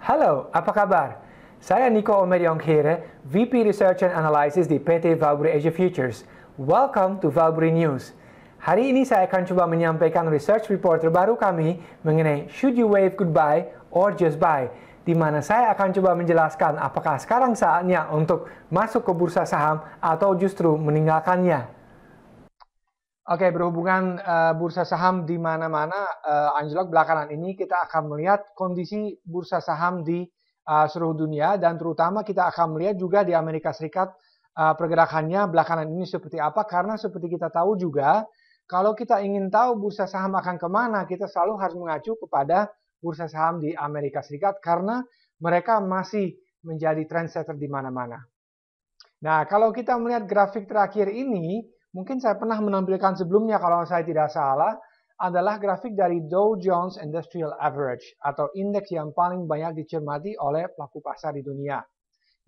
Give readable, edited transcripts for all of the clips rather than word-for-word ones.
Halo, apa kabar? Saya Nico Omediongkere, VP Research and Analysis di PT Valbury Asia Futures. Welcome to Valbury News. Hari ini saya akan coba menyampaikan research report terbaru kami mengenai should you wave goodbye or just buy, di mana saya akan coba menjelaskan apakah sekarang saatnya untuk masuk ke bursa saham atau justru meninggalkannya. Oke, berhubungan bursa saham di mana-mana anjlok belakangan ini, kita akan melihat kondisi bursa saham di seluruh dunia, dan terutama kita akan melihat juga di Amerika Serikat pergerakannya belakangan ini seperti apa, karena seperti kita tahu juga, kalau kita ingin tahu bursa saham akan kemana, kita selalu harus mengacu kepada bursa saham di Amerika Serikat, karena mereka masih menjadi trendsetter di mana-mana. Nah, kalau kita melihat grafik terakhir ini, mungkin saya pernah menampilkan sebelumnya kalau saya tidak salah, adalah grafik dari Dow Jones Industrial Average atau indeks yang paling banyak dicermati oleh pelaku pasar di dunia.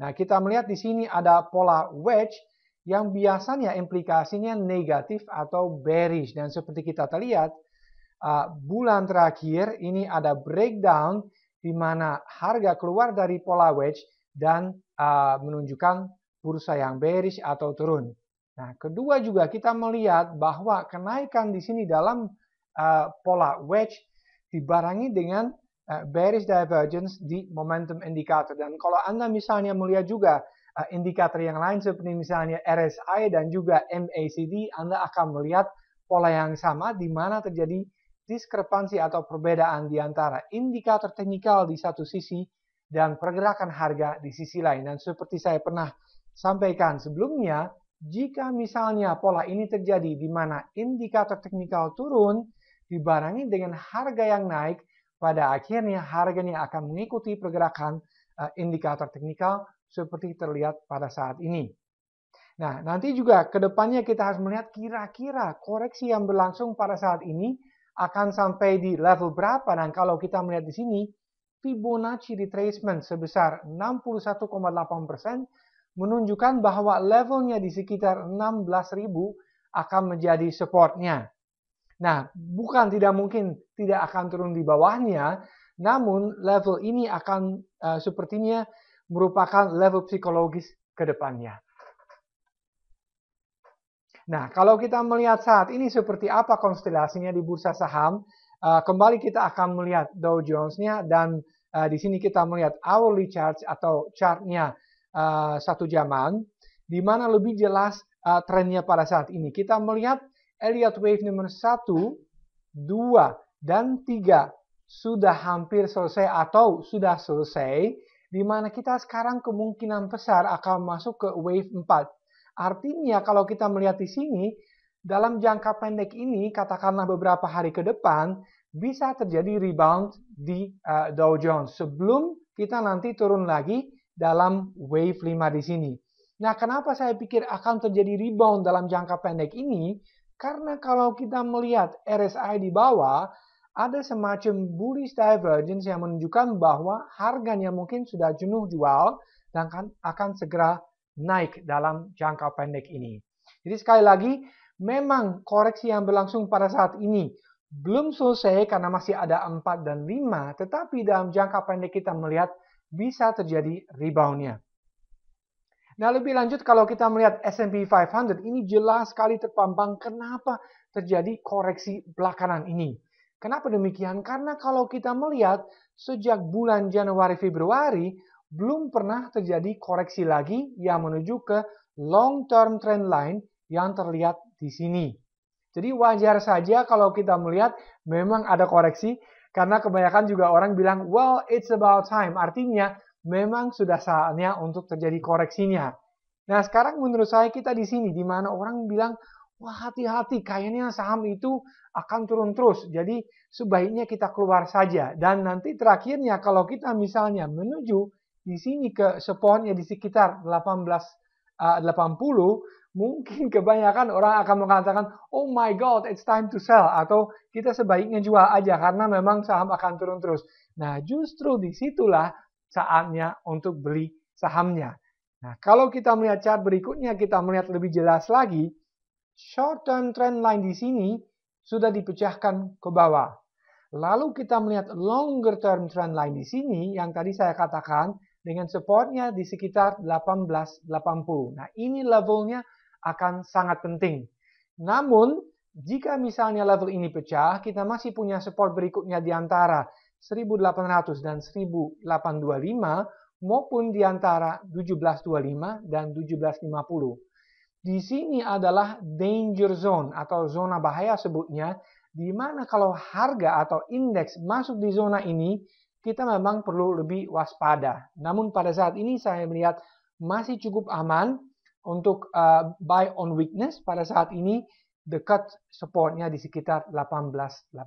Nah, kita melihat di sini ada pola wedge yang biasanya implikasinya negatif atau bearish, dan seperti kita lihat bulan terakhir ini ada breakdown di mana harga keluar dari pola wedge dan menunjukkan bursa yang bearish atau turun. Nah, kedua juga kita melihat bahwa kenaikan di sini dalam pola wedge dibarengi dengan bearish divergence di momentum indicator. Dan kalau Anda misalnya melihat juga indikator yang lain seperti misalnya RSI dan juga MACD, Anda akan melihat pola yang sama di mana terjadi diskrepansi atau perbedaan di antara indikator teknikal di satu sisi dan pergerakan harga di sisi lain. Dan seperti saya pernah sampaikan sebelumnya, jika misalnya pola ini terjadi di mana indikator teknikal turun dibarengi dengan harga yang naik, pada akhirnya harganya akan mengikuti pergerakan indikator teknikal seperti terlihat pada saat ini. Nah, nanti juga ke depannya kita harus melihat kira-kira koreksi yang berlangsung pada saat ini akan sampai di level berapa. Dan kalau kita melihat di sini, Fibonacci retracement sebesar 61,8% menunjukkan bahwa levelnya di sekitar 16.000 akan menjadi supportnya. Nah, bukan tidak mungkin tidak akan turun di bawahnya, namun level ini akan sepertinya merupakan level psikologis ke depannya. Nah, kalau kita melihat saat ini seperti apa konstelasinya di bursa saham, kembali kita akan melihat Dow Jones-nya, dan di sini kita melihat hourly charts atau chartnya satu jaman, di mana lebih jelas trennya pada saat ini. Kita melihat Elliott Wave nomor 1, 2, dan 3 sudah hampir selesai atau sudah selesai, di mana kita sekarang kemungkinan besar akan masuk ke wave 4. Artinya kalau kita melihat di sini, dalam jangka pendek ini, katakanlah beberapa hari ke depan, bisa terjadi rebound di Dow Jones sebelum kita nanti turun lagi dalam wave 5 di sini. Nah, kenapa saya pikir akan terjadi rebound dalam jangka pendek ini? Karena kalau kita melihat RSI di bawah, ada semacam bullish divergence yang menunjukkan bahwa harganya mungkin sudah jenuh jual dan akan segera naik dalam jangka pendek ini. Jadi sekali lagi, memang koreksi yang berlangsung pada saat ini belum selesai karena masih ada 4 dan 5, tetapi dalam jangka pendek kita melihat bisa terjadi rebound-nya. Nah, lebih lanjut kalau kita melihat S&P 500, ini jelas sekali terpampang kenapa terjadi koreksi belakangan ini. Kenapa demikian? Karena kalau kita melihat sejak bulan Januari Februari, belum pernah terjadi koreksi lagi yang menuju ke long term trend line yang terlihat di sini. Jadi wajar saja kalau kita melihat memang ada koreksi, karena kebanyakan juga orang bilang, well, it's about time. Artinya memang sudah saatnya untuk terjadi koreksinya. Nah, sekarang menurut saya kita di sini, di mana orang bilang, wah hati-hati, kayaknya saham itu akan turun terus. Jadi sebaiknya kita keluar saja. Dan nanti terakhirnya kalau kita misalnya menuju di sini ke supportnya di sekitar 1880, mungkin kebanyakan orang akan mengatakan, oh my god, it's time to sell. Atau kita sebaiknya jual aja karena memang saham akan turun terus. Nah, justru disitulah saatnya untuk beli sahamnya. Nah, kalau kita melihat chart berikutnya, kita melihat lebih jelas lagi, short term trend line di sini sudah dipecahkan ke bawah. Lalu kita melihat longer term trend line di sini yang tadi saya katakan dengan supportnya di sekitar 1880. Nah, ini levelnya akan sangat penting. Namun, jika misalnya level ini pecah, kita masih punya support berikutnya di antara 1800 dan 1825 maupun di antara 1725 dan 1750. Di sini adalah danger zone atau zona bahaya sebutnya, di mana kalau harga atau indeks masuk di zona ini, kita memang perlu lebih waspada. Namun pada saat ini saya melihat masih cukup aman untuk buy on weakness pada saat ini dekat supportnya di sekitar 1880.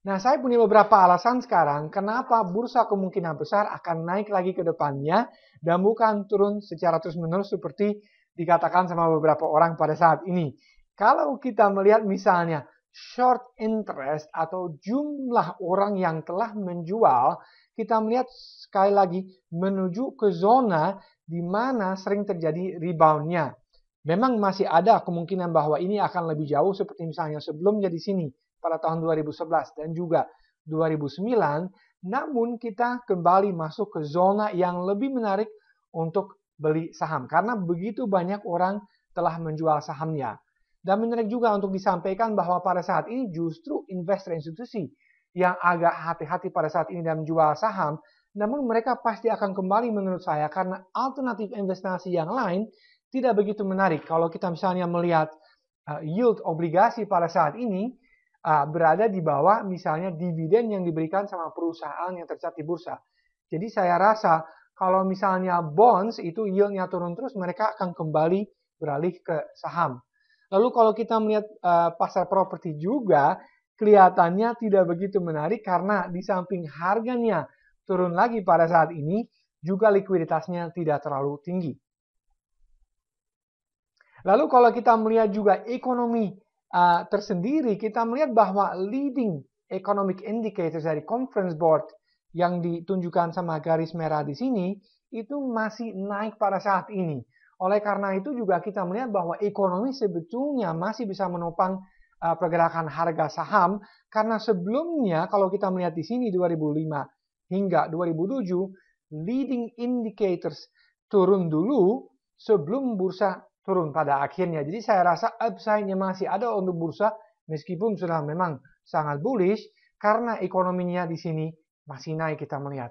Nah, saya punya beberapa alasan sekarang kenapa bursa kemungkinan besar akan naik lagi ke depannya dan bukan turun secara terus-menerus seperti dikatakan sama beberapa orang pada saat ini. Kalau kita melihat misalnya short interest atau jumlah orang yang telah menjual, kita melihat sekali lagi menuju ke zona di mana sering terjadi reboundnya. Memang masih ada kemungkinan bahwa ini akan lebih jauh seperti misalnya sebelumnya di sini pada tahun 2011 dan juga 2009, namun kita kembali masuk ke zona yang lebih menarik untuk beli saham karena begitu banyak orang telah menjual sahamnya. Dan menarik juga untuk disampaikan bahwa pada saat ini justru investor institusi yang agak hati-hati pada saat ini dalam menjual saham, namun mereka pasti akan kembali menurut saya karena alternatif investasi yang lain tidak begitu menarik. Kalau kita misalnya melihat yield obligasi pada saat ini berada di bawah misalnya dividen yang diberikan sama perusahaan yang tercatat di bursa. Jadi saya rasa kalau misalnya bonds itu yieldnya turun terus, mereka akan kembali beralih ke saham. Lalu kalau kita melihat pasar properti juga kelihatannya tidak begitu menarik karena di samping harganya turun lagi pada saat ini, juga likuiditasnya tidak terlalu tinggi. Lalu kalau kita melihat juga ekonomi tersendiri, kita melihat bahwa leading economic indicators dari Conference Board yang ditunjukkan sama garis merah di sini, itu masih naik pada saat ini. Oleh karena itu juga kita melihat bahwa ekonomi sebetulnya masih bisa menopang pergerakan harga saham karena sebelumnya kalau kita melihat di sini 2005 hingga 2007 leading indicators turun dulu sebelum bursa turun pada akhirnya. Jadi saya rasa upside-nya masih ada untuk bursa meskipun sudah memang sangat bullish karena ekonominya di sini masih naik kita melihat.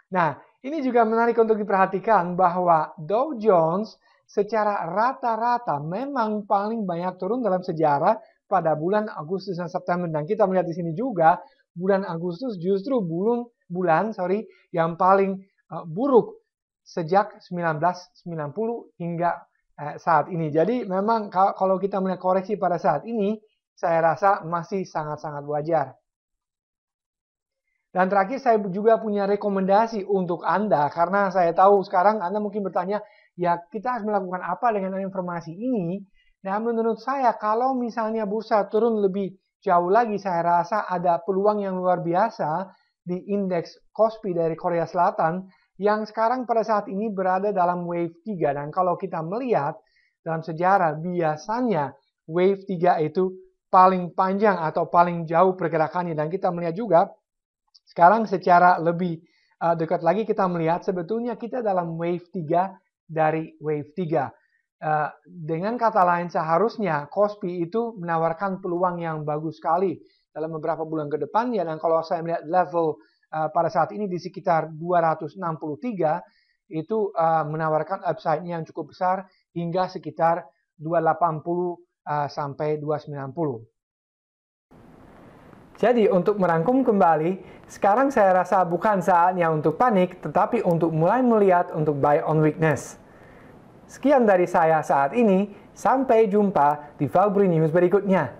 Nah, ini juga menarik untuk diperhatikan bahwa Dow Jones secara rata-rata memang paling banyak turun dalam sejarah pada bulan Agustus dan September. Dan kita melihat di sini juga bulan Agustus justru bulan yang paling buruk sejak 1990 hingga saat ini. Jadi memang kalau kita melihat koreksi pada saat ini, saya rasa masih sangat-sangat wajar. Dan terakhir saya juga punya rekomendasi untuk Anda, karena saya tahu sekarang Anda mungkin bertanya, ya kita harus melakukan apa dengan informasi ini? Nah menurut saya kalau misalnya bursa turun lebih jauh lagi, saya rasa ada peluang yang luar biasa di indeks Kospi dari Korea Selatan, yang sekarang pada saat ini berada dalam wave 3. Dan kalau kita melihat dalam sejarah, biasanya wave 3 itu paling panjang atau paling jauh pergerakannya. Dan kita melihat juga, sekarang secara lebih dekat lagi kita melihat sebetulnya kita dalam wave 3 dari wave 3. Dengan kata lain seharusnya Kospi itu menawarkan peluang yang bagus sekali dalam beberapa bulan ke depan. Ya, dan kalau saya melihat level pada saat ini di sekitar 263 itu menawarkan upside-nya yang cukup besar hingga sekitar 280 sampai 290. Jadi untuk merangkum kembali, sekarang saya rasa bukan saatnya untuk panik, tetapi untuk mulai melihat untuk buy on weakness. Sekian dari saya saat ini, sampai jumpa di Valbury News berikutnya.